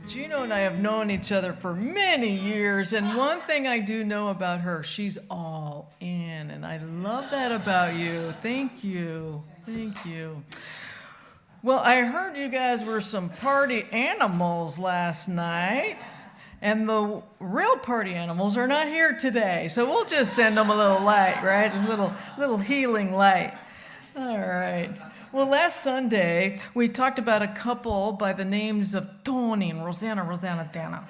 Gino and I have known each other for many years, and one thing I do know about her, she's all in, and I love that about you. Thank you. Thank you. Well, I heard you guys were some party animals last night, and the real party animals are not here today, so we'll just send them a little light, right? A little healing light. All right. Well, last Sunday, we talked about a couple by the names of Tony and Rosanna Dana.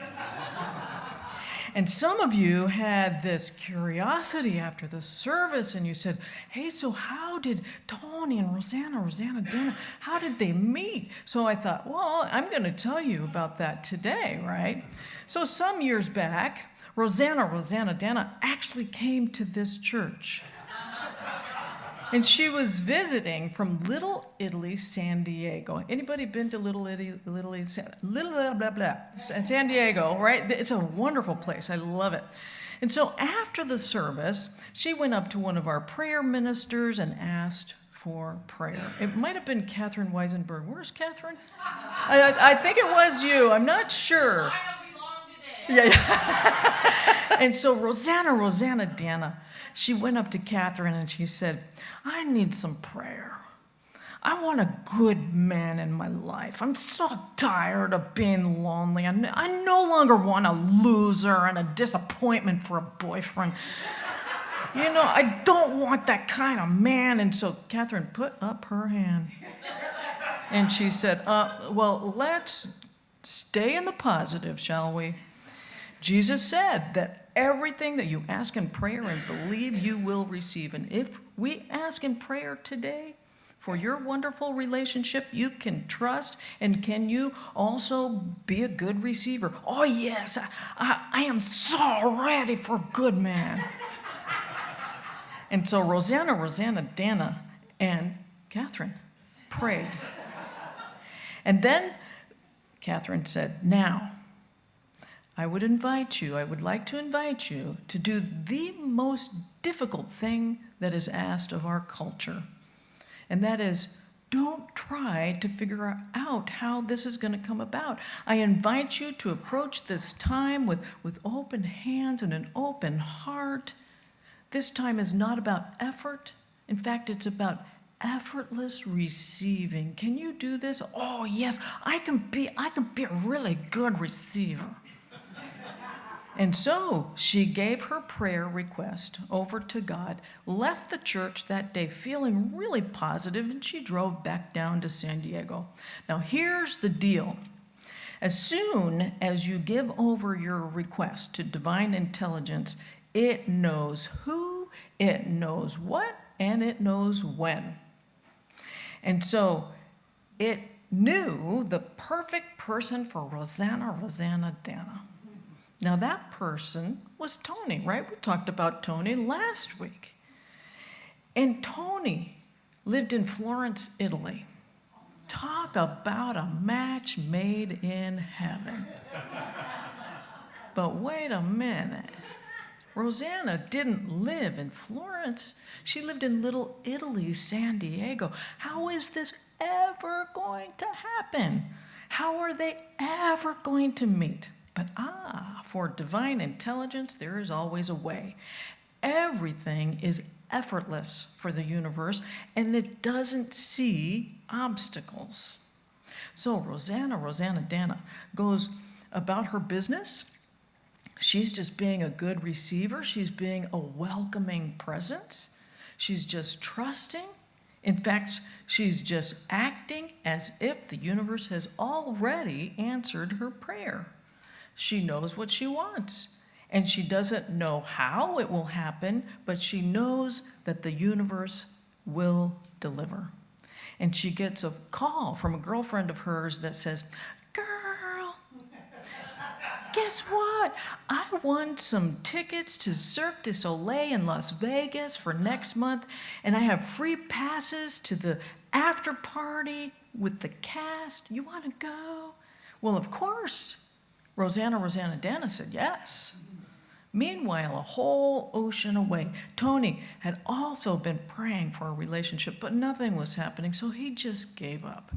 And some of you had this curiosity after the service, and you said, hey, so how did Tony and Rosanna Dana, how did they meet? So I thought, well, I'm going to tell you about that today, right? So some years back, Rosanna Dana actually came to this church. And she was visiting from Little Italy, San Diego. Anybody been to Little Italy, San Diego, right? It's a wonderful place. I love it. And so after the service, she went up to one of our prayer ministers and asked for prayer. It might have been Catherine Weisenberg. Where's Catherine? I think it was you. I'm not sure. I don't belong today. Yeah. And so Rosanna Dana, she went up to Catherine and she said, I need some prayer. I want a good man in my life. I'm so tired of being lonely. I no longer want a loser and a disappointment for a boyfriend. You know, I don't want that kind of man. And so Catherine put up her hand. And she said, well, let's stay in the positive, shall we? Jesus said that everything that you ask in prayer and believe you will receive. And if we ask in prayer today for your wonderful relationship you can trust, and can you also be a good receiver? Oh, yes, I am so ready for a good man. And so Rosanna Dana, and Catherine prayed. And then Catherine said, now, I would like to invite you to do the most difficult thing that is asked of our culture. And that is, don't try to figure out how this is going to come about. I invite you to approach this time with open hands and an open heart. This time is not about effort. In fact, it's about effortless receiving. Can you do this? Oh, yes, I can be a really good receiver. And so she gave her prayer request over to God, left the church that day feeling really positive, and she drove back down to San Diego. Now, here's the deal. As soon as you give over your request to divine intelligence, it knows who, it knows what, and it knows when. And so it knew the perfect person for Rosanna Dana. Now, that person was Tony, right? We talked about Tony last week. And Tony lived in Florence, Italy. Talk about a match made in heaven. But wait a minute. Rosanna didn't live in Florence. She lived in Little Italy, San Diego. How is this ever going to happen? How are they ever going to meet? But for divine intelligence, there is always a way. Everything is effortless for the universe, and it doesn't see obstacles. So Rosanna Dana goes about her business. She's just being a good receiver. She's being a welcoming presence. She's just trusting. In fact, she's just acting as if the universe has already answered her prayer. She knows what she wants, and she doesn't know how it will happen, but she knows that the universe will deliver. And she gets a call from a girlfriend of hers that says, girl, guess what? I won some tickets to Cirque du Soleil in Las Vegas for next month, and I have free passes to the after party with the cast. You want to go? Well, of course. Rosanna Dana said yes. Meanwhile, a whole ocean away, Tony had also been praying for a relationship, but nothing was happening, so he just gave up.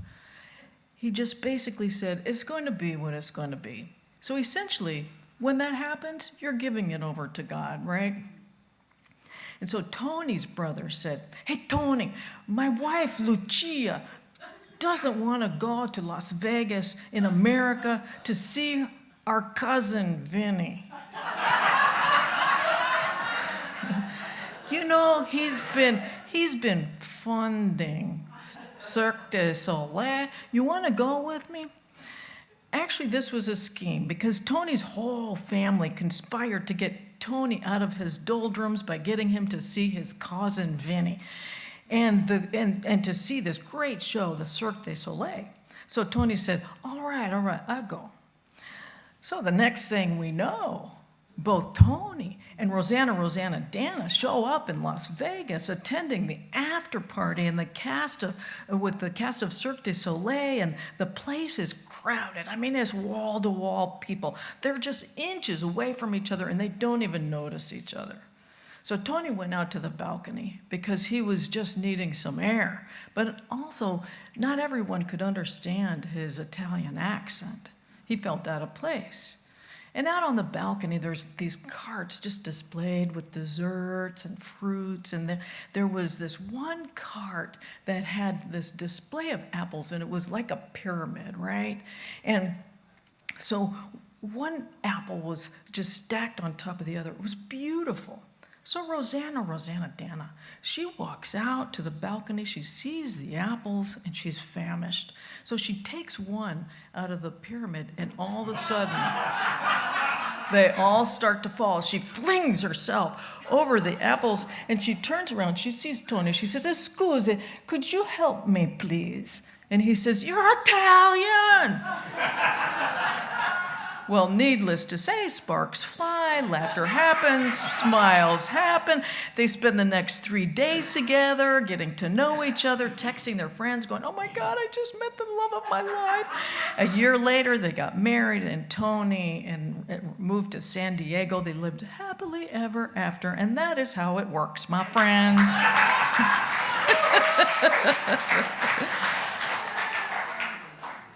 He just basically said, it's going to be what it's going to be. So essentially, when that happens, you're giving it over to God, right? And so Tony's brother said, hey, Tony, my wife, Lucia, doesn't want to go to Las Vegas in America to see our cousin, Vinny. You know, he's been funding Cirque du Soleil. You want to go with me? Actually, this was a scheme because Tony's whole family conspired to get Tony out of his doldrums by getting him to see his cousin Vinny and to see this great show, the Cirque du Soleil. So Tony said, all right, I'll go. So the next thing we know, both Tony and Rosanna Dana show up in Las Vegas attending the after party and with the cast of Cirque du Soleil, and the place is crowded. I mean, there's wall-to-wall people. They're just inches away from each other and they don't even notice each other. So Tony went out to the balcony because he was just needing some air, but also not everyone could understand his Italian accent. He felt out of place. And out on the balcony, there's these carts just displayed with desserts and fruits. And there was this one cart that had this display of apples, and it was like a pyramid, right? And so one apple was just stacked on top of the other. It was beautiful. So Rosanna Dana, she walks out to the balcony, she sees the apples, and she's famished. So she takes one out of the pyramid, and all of a sudden, they all start to fall. She flings herself over the apples, and she turns around, she sees Tony, she says, "Scusi, could you help me, please?" And he says, "You're Italian!" Well, needless to say, sparks fly, laughter happens, smiles happen. They spend the next 3 days together, getting to know each other, texting their friends, going, "Oh my God, I just met the love of my life." A year later, they got married, and Tony moved to San Diego. They lived happily ever after, and that is how it works, my friends.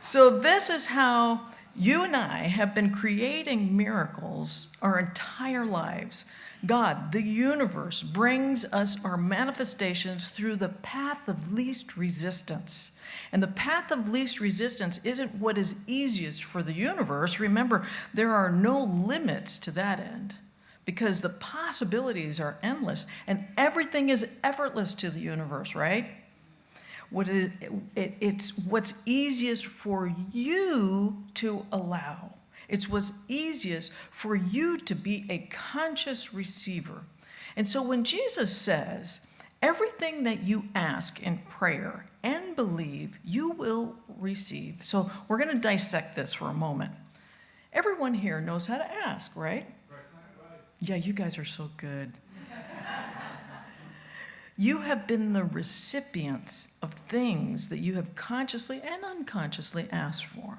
So this is how you and I have been creating miracles our entire lives. God, the universe, brings us our manifestations through the path of least resistance. And the path of least resistance isn't what is easiest for the universe. Remember, there are no limits to that end because the possibilities are endless and everything is effortless to the universe, right? It's what's easiest for you to allow. It's what's easiest for you to be a conscious receiver. And so when Jesus says, everything that you ask in prayer and believe, you will receive. So we're going to dissect this for a moment. Everyone here knows how to ask, right? Yeah, you guys are so good. You have been the recipients of things that you have consciously and unconsciously asked for.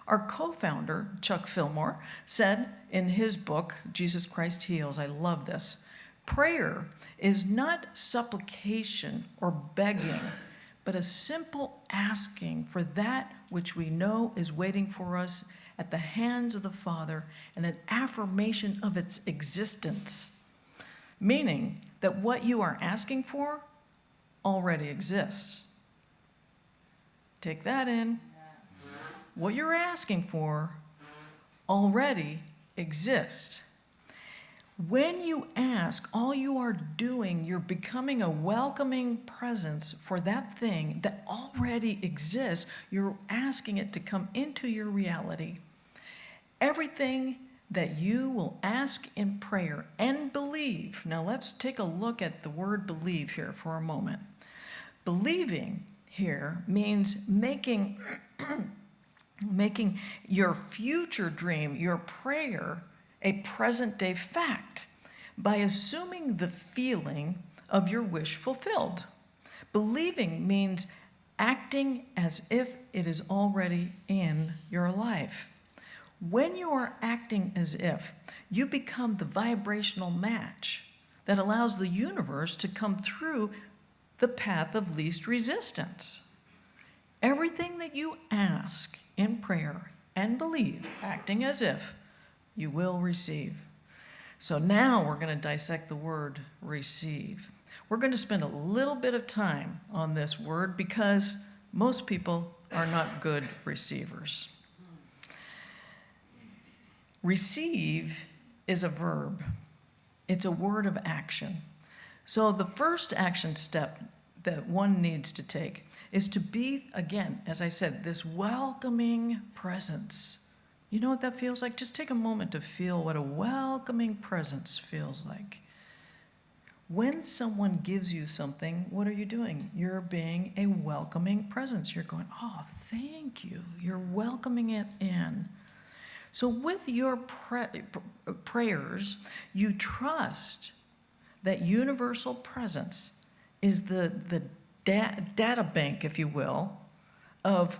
Our co-founder, Chuck Fillmore, said in his book, Jesus Christ Heals, I love this, prayer is not supplication or begging, but a simple asking for that which we know is waiting for us at the hands of the Father and an affirmation of its existence, meaning that what you are asking for already exists. Take that in. What you're asking for already exists. When you ask, all you are doing, you're becoming a welcoming presence for that thing that already exists. You're asking it to come into your reality. Everything that you will ask in prayer and believe. Now let's take a look at the word believe here for a moment. Believing here means making your future dream, your prayer, a present day fact by assuming the feeling of your wish fulfilled. Believing means acting as if it is already in your life. When you are acting as if, you become the vibrational match that allows the universe to come through the path of least resistance. Everything that you ask in prayer and believe, acting as if, you will receive. So now we're going to dissect the word receive. We're going to spend a little bit of time on this word because most people are not good receivers. Receive is a verb. It's a word of action. So the first action step that one needs to take is to be, again, as I said, this welcoming presence. You know what that feels like? Just take a moment to feel what a welcoming presence feels like. When someone gives you something, what are you doing? You're being a welcoming presence. You're going, oh, thank you. You're welcoming it in. So with your prayers, you trust that universal presence is the data bank, if you will, of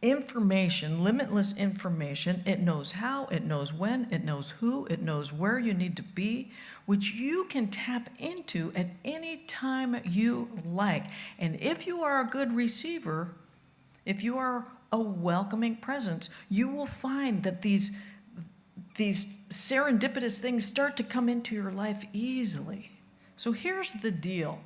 information, limitless information. It knows how, it knows when, it knows who, it knows where you need to be, which you can tap into at any time you like. And if you are a good receiver, if you are a welcoming presence, you will find that these serendipitous things start to come into your life easily. So here's the deal.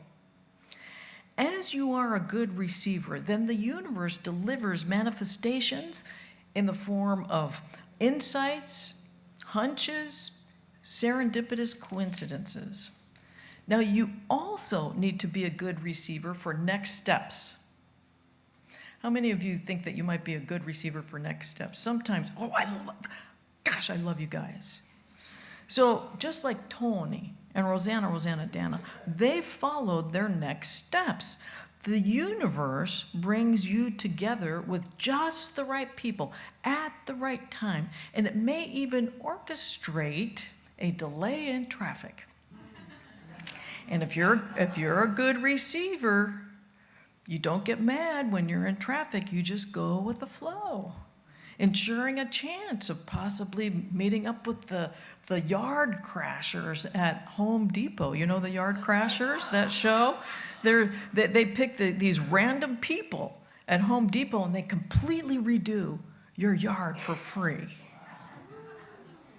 As you are a good receiver, then the universe delivers manifestations in the form of insights, hunches, serendipitous coincidences. Now, you also need to be a good receiver for next steps. How many of you think that you might be a good receiver for next steps? Sometimes, I love you guys. So just like Tony and Rosanna, Dana, they followed their next steps. The universe brings you together with just the right people at the right time, and it may even orchestrate a delay in traffic. And if you're a good receiver, you don't get mad when you're in traffic. You just go with the flow, ensuring a chance of possibly meeting up with the yard crashers at Home Depot. You know the yard crashers, that show? They pick these random people at Home Depot and they completely redo your yard for free.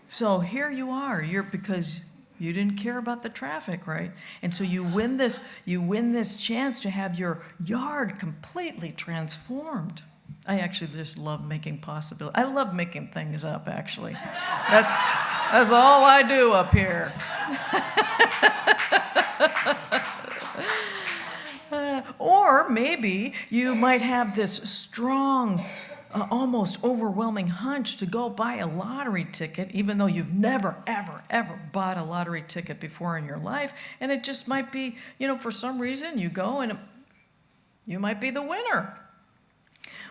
So here you are, because you didn't care about the traffic, right? And so you win this chance to have your yard completely transformed. I actually just love making possibilities. I love making things up, actually. That's all I do up here. Or maybe you might have this strong, almost overwhelming hunch to go buy a lottery ticket, even though you've never, ever, ever bought a lottery ticket before in your life. And it just might be, for some reason you go and you might be the winner.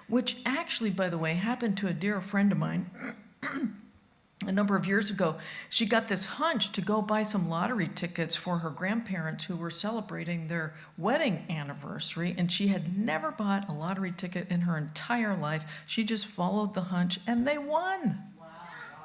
Which actually, by the way, happened to a dear friend of mine a number of years ago. She got this hunch to go buy some lottery tickets for her grandparents who were celebrating their wedding anniversary, and she had never bought a lottery ticket in her entire life. She just followed the hunch, and they won. Wow.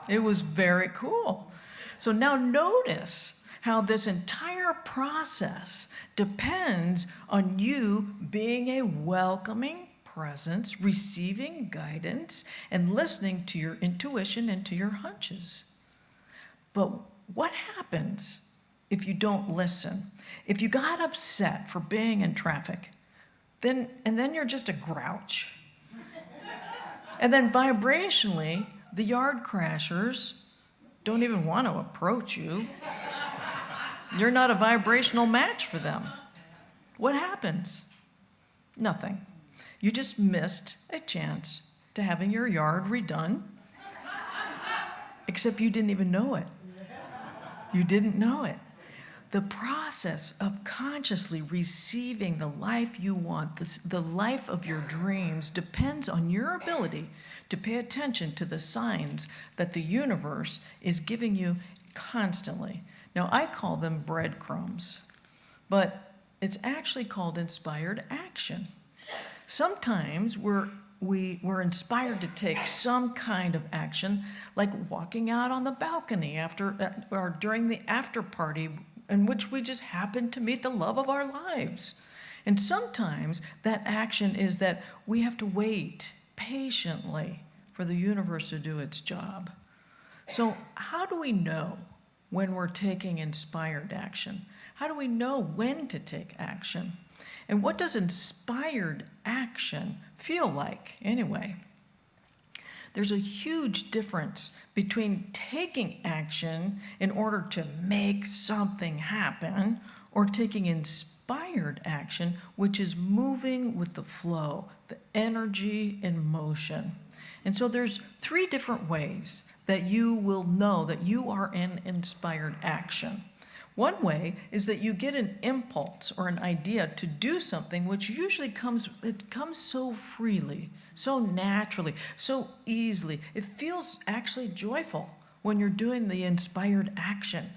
It was very cool. So now notice how this entire process depends on you being a welcoming presence, receiving guidance, and listening to your intuition and to your hunches. But what happens if you don't listen? If you got upset for being in traffic, then you're just a grouch. And then vibrationally, the yard crashers don't even want to approach you. You're not a vibrational match for them. What happens? Nothing. You just missed a chance to having your yard redone, except you didn't even know it. You didn't know it. The process of consciously receiving the life you want, the life of your dreams, depends on your ability to pay attention to the signs that the universe is giving you constantly. Now, I call them breadcrumbs, but it's actually called inspired action. Sometimes we're inspired to take some kind of action, like walking out on the balcony or during the after party in which we just happen to meet the love of our lives. And sometimes that action is that we have to wait patiently for the universe to do its job. So how do we know when we're taking inspired action? How do we know when to take action? And what does inspired action feel like anyway? There's a huge difference between taking action in order to make something happen or taking inspired action, which is moving with the flow, the energy in motion. And so there's 3 different ways that you will know that you are in inspired action. One way is that you get an impulse or an idea to do something which usually comes so freely, so naturally, so easily. It feels actually joyful when you're doing the inspired action.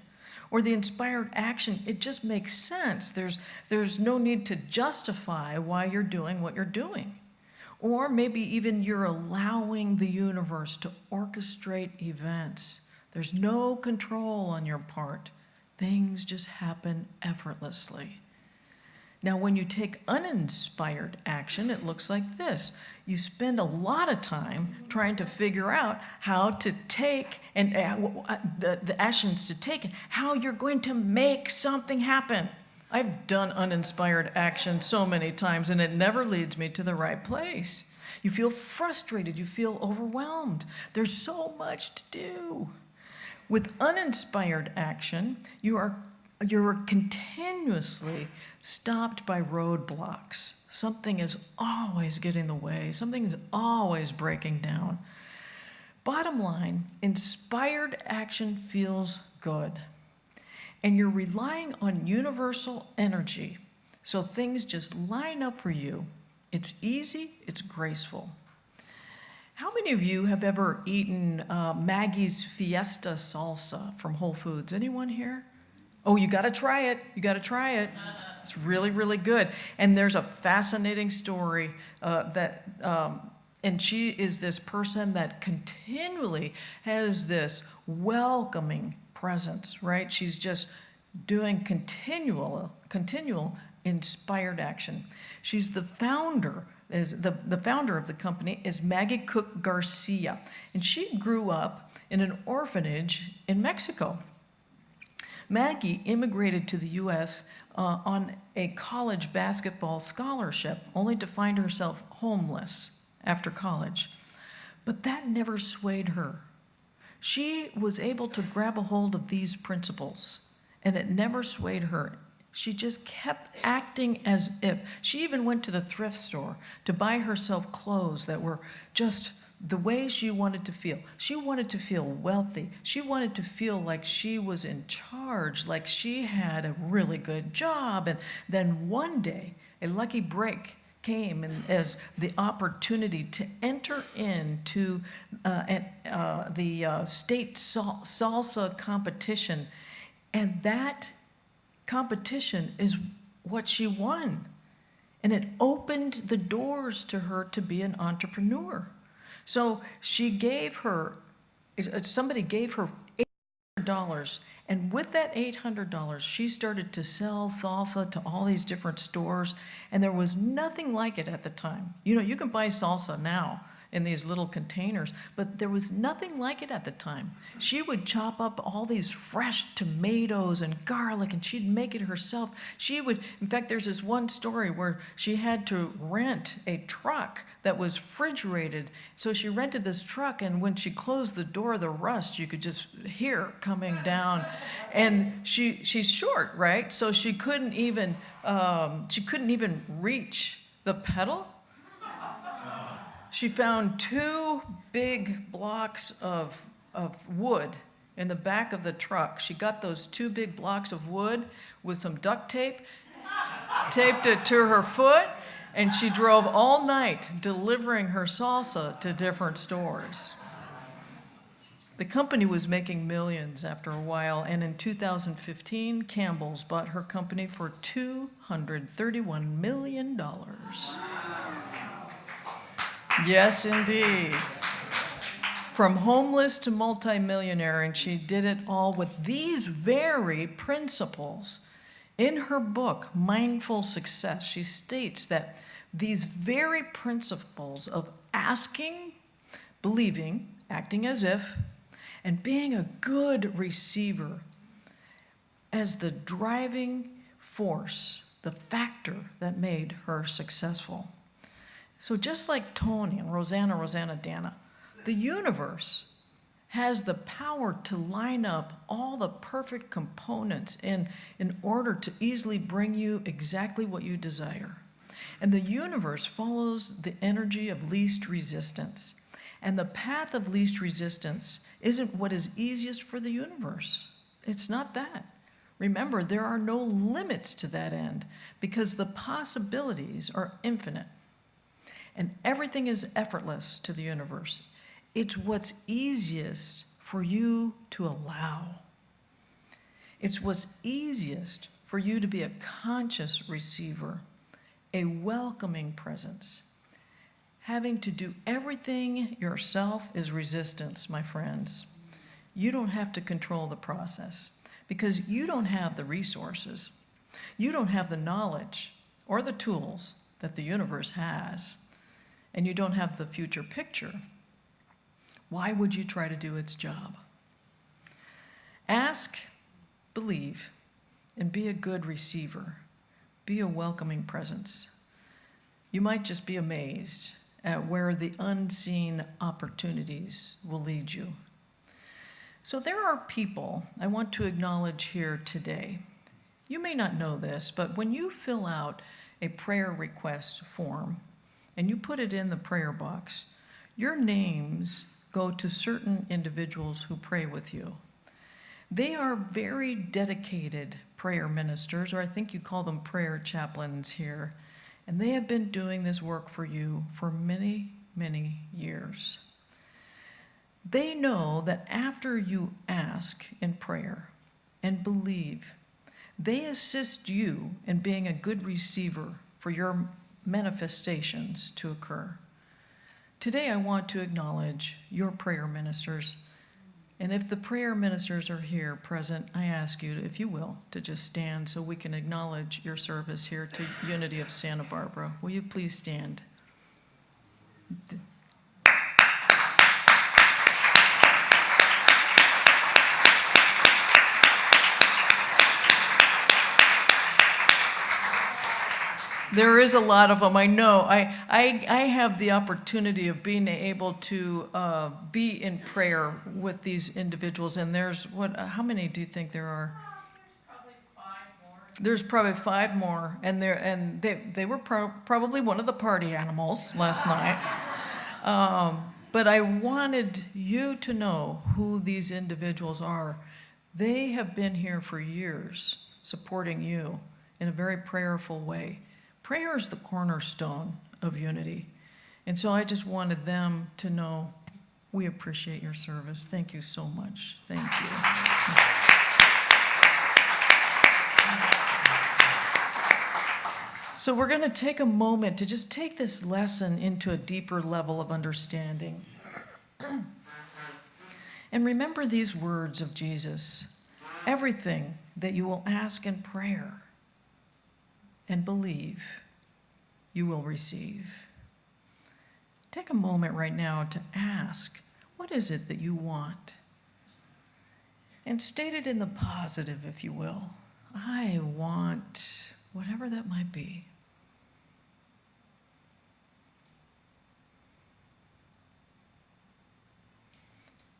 Or the inspired action, it just makes sense. There's no need to justify why you're doing what you're doing. Or maybe even you're allowing the universe to orchestrate events. There's no control on your part. Things just happen effortlessly. Now, when you take uninspired action, it looks like this. You spend a lot of time trying to figure out how to take and the actions to take and how you're going to make something happen. I've done uninspired action so many times, and it never leads me to the right place. You feel frustrated. You feel overwhelmed. There's so much to do. With uninspired action, you're continuously stopped by roadblocks. Something is always getting in the way. Something is always breaking down. Bottom line, inspired action feels good. And you're relying on universal energy. So things just line up for you. It's easy, it's graceful. How many of you have ever eaten Maggie's Fiesta salsa from Whole Foods? Anyone here? Oh, you got to try it. You got to try it. It's really, really good. And there's a fascinating story and she is this person that continually has this welcoming presence, right? She's just doing continual inspired action. She's the founder. The founder of the company is Maggie Cook Garcia, and she grew up in an orphanage in Mexico. Maggie immigrated to the U.S. On a college basketball scholarship, only to find herself homeless after college. But that never swayed her. She was able to grab a hold of these principles, and it never swayed her. She just kept acting as if. She even went to the thrift store to buy herself clothes that were just the way she wanted to feel. She wanted to feel wealthy. She wanted to feel like she was in charge, like she had a really good job. And then one day, a lucky break came as the opportunity to enter into the state salsa competition. And that competition is what she won. And it opened the doors to her to be an entrepreneur. So somebody gave her $800, and with that $800, she started to sell salsa to all these different stores, and there was nothing like it at the time. You know, you can buy salsa now in these little containers, but there was nothing like it at the time. She would chop up all these fresh tomatoes and garlic, and she'd make it herself. In fact, there's this one story where she had to rent a truck that was refrigerated. So she rented this truck, and when she closed the door, the rust you could just hear coming down. And she's short, right? So she couldn't even reach the pedal. She found 2 big blocks of wood in the back of the truck. She got those 2 big blocks of wood with some duct tape, taped it to her foot, and she drove all night delivering her salsa to different stores. The company was making millions after a while, and in 2015, Campbell's bought her company for $231 million. Yes, indeed. From homeless to multimillionaire, and she did it all with these very principles. In her book, Mindful Success, she states that these very principles of asking, believing, acting as if, and being a good receiver as the driving force, the factor that made her successful. So just like Tony and Rosanna, Dana, the universe has the power to line up all the perfect components in order to easily bring you exactly what you desire. And the universe follows the energy of least resistance. And the path of least resistance isn't what is easiest for the universe. It's not that. Remember, there are no limits to that end because the possibilities are infinite. And everything is effortless to the universe. It's what's easiest for you to allow. It's what's easiest for you to be a conscious receiver, a welcoming presence. Having to do everything yourself is resistance, my friends. You don't have to control the process because you don't have the resources. You don't have the knowledge or the tools that the universe has, and you don't have the future picture. Why would you try to do its job? Ask, believe, and be a good receiver. Be a welcoming presence. You might just be amazed at where the unseen opportunities will lead you. So there are people I want to acknowledge here today. You may not know this, but when you fill out a prayer request form and you put it in the prayer box, your names go to certain individuals who pray with you. They are very dedicated prayer ministers, or I think you call them prayer chaplains here, and they have been doing this work for you for many, many years. They know that after you ask in prayer and believe, they assist you in being a good receiver for your manifestations to occur. Today I want to acknowledge your prayer ministers. And if the prayer ministers are here present, I ask you, if you will, to just stand so we can acknowledge your service here to Unity of Santa Barbara. Will you please stand? There is a lot of them, I know. I have the opportunity of being able to be in prayer with these individuals, and there's, how many do you think there are? There's probably 5 more, and they were probably one of the party animals last night. But I wanted you to know who these individuals are. They have been here for years supporting you in a very prayerful way. Prayer is the cornerstone of unity. And so I just wanted them to know we appreciate your service. Thank you so much. Thank you. So we're going to take a moment to just take this lesson into a deeper level of understanding. And remember these words of Jesus. Everything that you will ask in prayer and believe, you will receive. Take a moment right now to ask, what is it that you want? And state it in the positive, if you will. I want whatever that might be.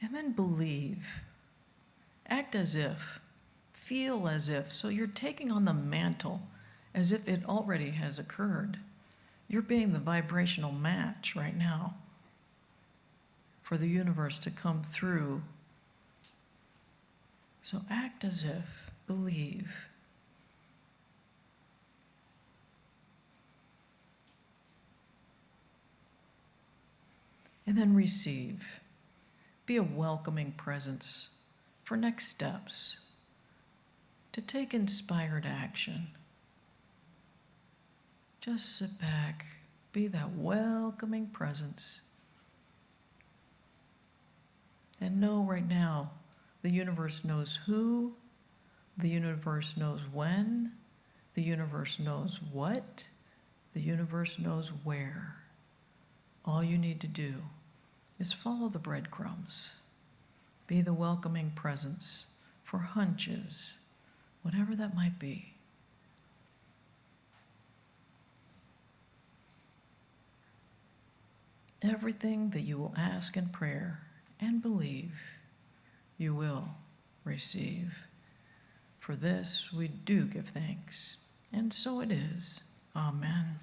And then believe. Act as if. Feel as if. So you're taking on the mantle as if it already has occurred. You're being the vibrational match right now for the universe to come through. So act as if, believe. And then receive. Be a welcoming presence for next steps, to take inspired action. Just sit back, be that welcoming presence, and know right now the universe knows who, the universe knows when, The universe knows what, the universe knows where. All you need to do is follow the breadcrumbs. Be the welcoming presence for hunches, whatever that might be. Everything that you will ask in prayer and believe, you will receive. For this we do give thanks, and so it is. Amen.